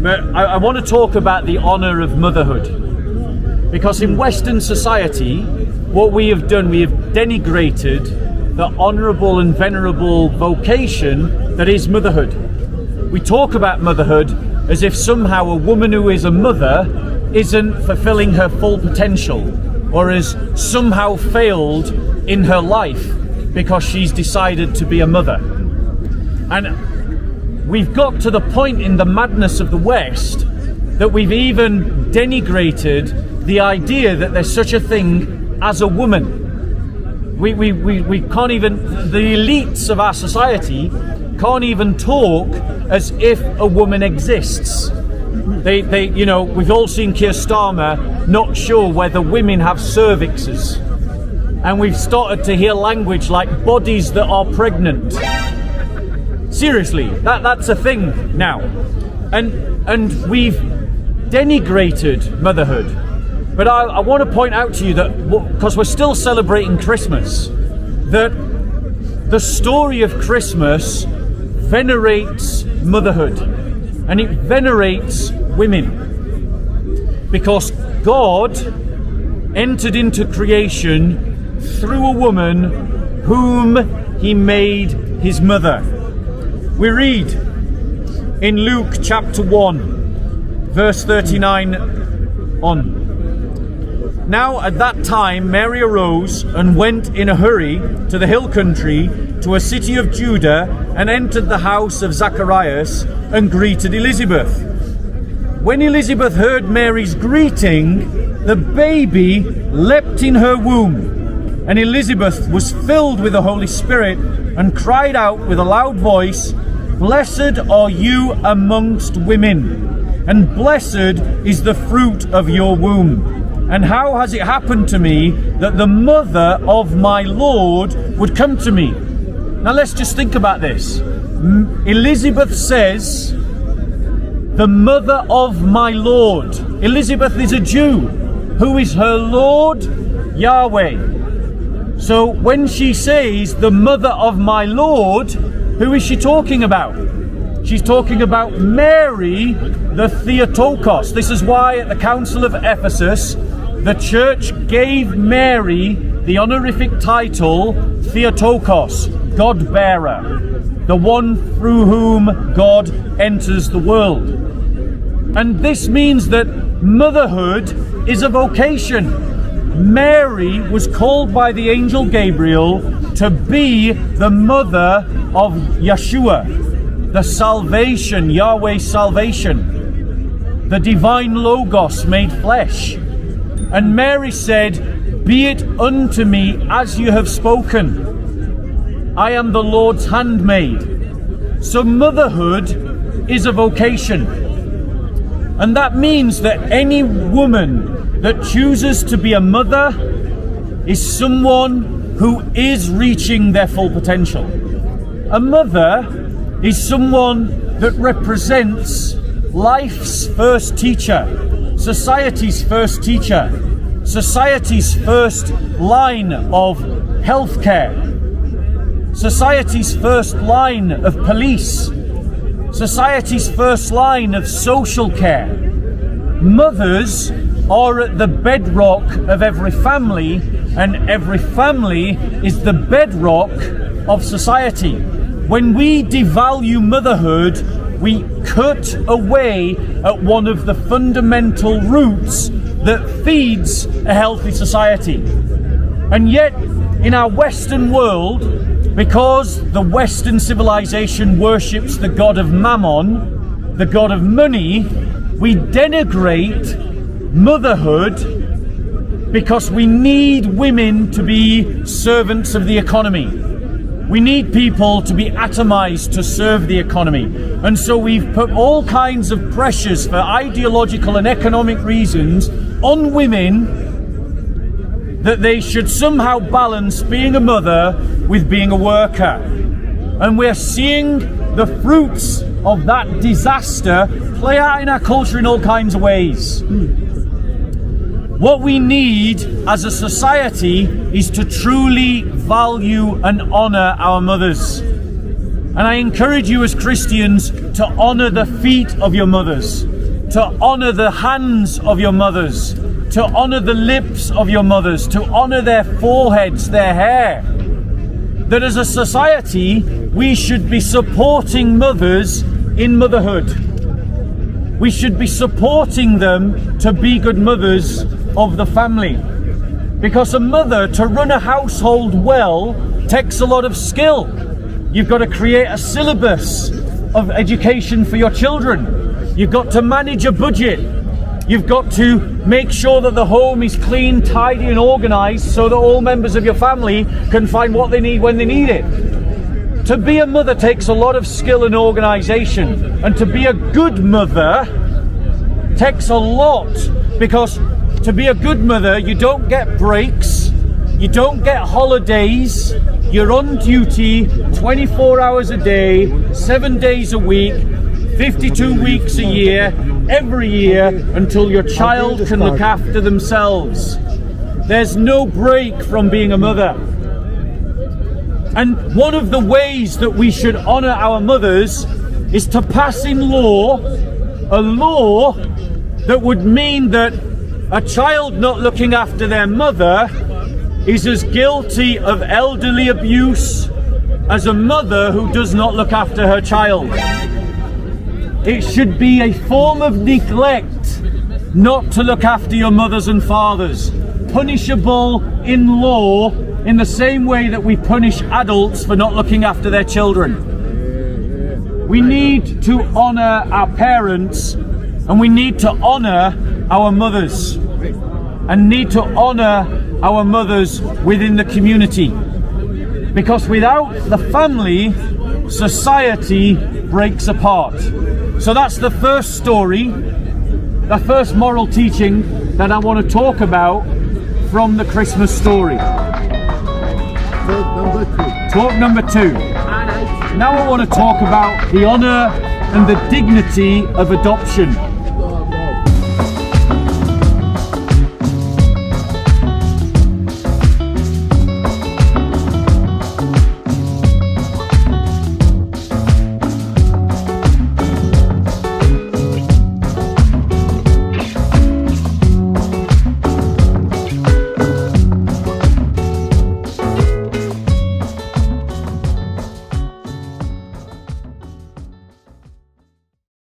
But I want to talk about the honor of motherhood. Because in Western society, what we have done, we have denigrated the honorable and venerable vocation that is motherhood. We talk about motherhood as if somehow a woman who is a mother isn't fulfilling her full potential, or has somehow failed in her life because she's decided to be a mother. And we've got to the point in the madness of the West that we've even denigrated the idea that there's such a thing as a woman. We can't even, the elites of our society can't even talk as if a woman exists. They you know, we've all seen Keir Starmer not sure whether women have cervixes. And we've started to hear language like bodies that are pregnant. Seriously, that's a thing now. And we've denigrated motherhood. But I want to point out to you that, because we're still celebrating Christmas, that the story of Christmas venerates motherhood, and it venerates women, because God entered into creation through a woman whom he made his mother. We read in Luke chapter 1, verse 39 on. Now at that time Mary arose and went in a hurry to the hill country, to a city of Judah, and entered the house of Zacharias and greeted Elizabeth. When Elizabeth heard Mary's greeting, the baby leapt in her womb, and Elizabeth was filled with the Holy Spirit and cried out with a loud voice, "Blessed are you amongst women, and blessed is the fruit of your womb. And how has it happened to me that the mother of my Lord would come to me?" Now let's just think about this. Elizabeth says, "The mother of my Lord." Elizabeth is a Jew. Who is her Lord? Yahweh. So when she says, "the mother of my Lord," who is she talking about? She's talking about Mary, the Theotokos. This is why at the Council of Ephesus, the church gave Mary the honorific title Theotokos, God-bearer, the one through whom God enters the world. And this means that motherhood is a vocation. Mary was called by the angel Gabriel to be the mother of Yeshua, the salvation, Yahweh's salvation, the divine Logos made flesh. And Mary said, "Be it unto me as you have spoken. I am the Lord's handmaid." So motherhood is a vocation. And that means that any woman that chooses to be a mother is someone who is reaching their full potential. A mother is someone that represents life's first teacher, society's first teacher, society's first line of healthcare, society's first line of police, society's first line of social care. Mothers are at the bedrock of every family, and every family is the bedrock of society. When we devalue motherhood, we cut away at one of the fundamental roots that feeds a healthy society. And yet, in our Western world, because the Western civilization worships the god of Mammon, the god of money, we denigrate motherhood because we need women to be servants of the economy. We need people to be atomized to serve the economy. And so we've put all kinds of pressures for ideological and economic reasons on women, that they should somehow balance being a mother with being a worker. And we're seeing the fruits of that disaster play out in our culture in all kinds of ways. What we need as a society is to truly value and honor our mothers. And I encourage you as Christians to honor the feet of your mothers. to honor the hands of your mothers, to honor the lips of your mothers, to honor their foreheads, their hair. That as a society, we should be supporting mothers in motherhood. We should be supporting them to be good mothers of the family. Because a mother, to run a household well, takes a lot of skill. You've got to create a syllabus of education for your children. You've got to manage a budget. You've got to make sure that the home is clean, tidy and organised so that all members of your family can find what they need when they need it. To be a mother takes a lot of skill and organisation, and to be a good mother takes a lot, because to be a good mother, you don't get breaks, you don't get holidays, you're on duty 24 hours a day, 7 days a week, 52 weeks a year, every year, until your child can look after themselves. There's no break from being a mother. And one of the ways that we should honour our mothers is to pass in law a law that would mean that a child not looking after their mother is as guilty of elderly abuse as a mother who does not look after her child. It should be a form of neglect not to look after your mothers and fathers, punishable in law in the same way that we punish adults for not looking after their children. We need to honour our parents, and we need to honour our mothers, and need to honour our mothers within the community. Because without the family, society breaks apart. So that's the first story, the first moral teaching that I want to talk about from the Christmas story. Talk number two. Now I want to talk about the honour and the dignity of adoption.